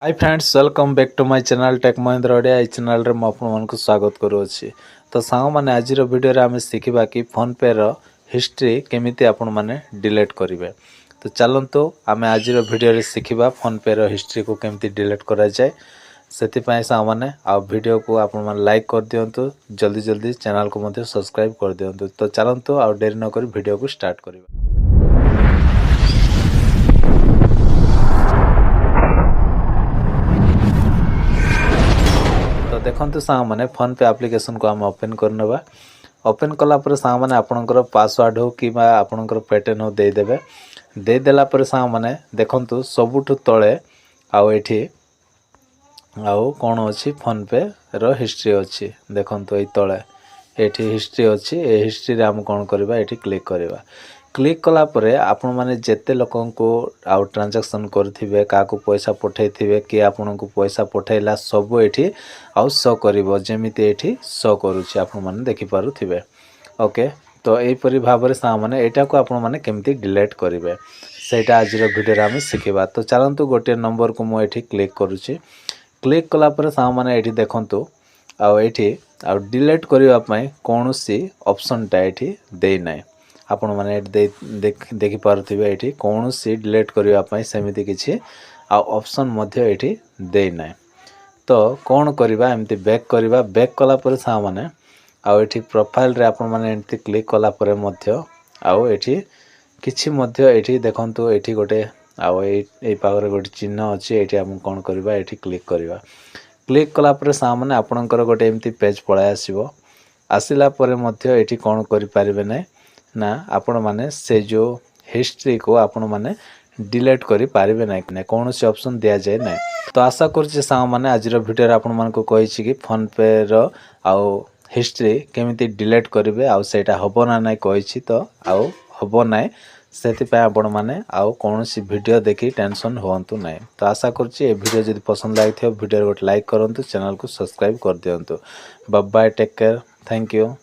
Hi friends welcome back to my channel tech Mahindra Odia channel रे मैं आपको स्वागत करूँगी। तो सांग मैंने आज वीडियो रे आम शिखा कि फोन पे रो हिस्ट्री केमिति आपण माने डिलीट करेंगे। तो चलतु आम आज वीडियो रे शिखा फोन पे रो हिस्ट्री को केमिति डिलीट करा जाए। से सांग मैंने आ वीडियो को आपण माने लाइक कर दियंतु, जल्दी जल्दी चैनल को मध्य सब्सक्राइब कर दियंतु। तो चलतु आ देरी न करी वीडियो को स्टार्ट करिबा। तो देखते सांग मैंने फोन पे एप्लिकेशन को आम ओपन करनेबा। ओपन कलापर सांग मैंने आपणकर पासवर्ड हो कि आपणकर पैटर्न हो देदेवे। देदेला पर सांग मैंने देखंतु सबुठु तले आउ एठी आउ कौन अच्छी फोन पे रो हिस्ट्री अच्छी देखंतु ए तले एठी हिस्ट्री अच्छी। ए हिस्ट्री रे हम कौन करबा एठी क्लिक करबा। क्लिक कला परे आपण माने जेते लोकन को आउ ट्रांजैक्शन करथिबे काको पैसा पठैथिबे कि आपन को पैसा पठैला सब एठी आउ शो करिवो जेमिति एठी शो करूछि आपण माने देखि पारुथिबे। ओके तो एई परि भाबरे सा माने एटा को आपण माने केमति डिलीट करिवे सेटा आज रो वीडियो रे हम सिखिबा। तो चलंतु गोटे नंबर को मु एठी क्लिक करूछि। क्लिक कला परे सा माने एठी देखंतु आउ एठी आउ डिलीट करिवा पई कोनोसी ऑप्शन टा एठी देई नै। आपण माने देखि पारुथिबे एठी कोनोसी डिलीट करिवा पई सेमिति किछि आ ऑप्शन मध्य एठी देई नै। तो कौन करिबा एमती बैक करिबा। बैक कला परे सा माने आउ एठी प्रोफाइल रे आपण माने एमती क्लिक कला परे मध्य आउ एठी किछि मध्य एठी देखंतु एठी गोटे आउ ए पागरे गोटे चिन्ह अछि। एठी हम कोन करिबा एठी क्लिक करिबा। क्लिक कला परे सा माने आपणकर गोटे एमती पेज पळाय आसीबो। आसिला परे मध्य एठी कोन करि पारिबे नै ना आपण माने से जो हिस्ट्री को आपण माने डिलीट करि पारिबे नै कि कौन से ऑप्शन दिया जाय नै। तो आशा करछि सांग माने आज रो वीडियो रे आपण मान को कहिछि कि फोन पे रो आउ हिस्ट्री केमिति डिलीट करिवे आउ सेटा हबो ना नै कहिछि। तो आउ हबो नै सेति पय आपण माने आउ कोनोसी वीडियो देखि टेंशन होंतु नै। तो आशा करछि ए वीडियो जदि पसंद लागिथियो वीडियो को लाइक करंतु, चैनल को सब्सक्राइब कर दियंतु। Bye bye, take care, thank you.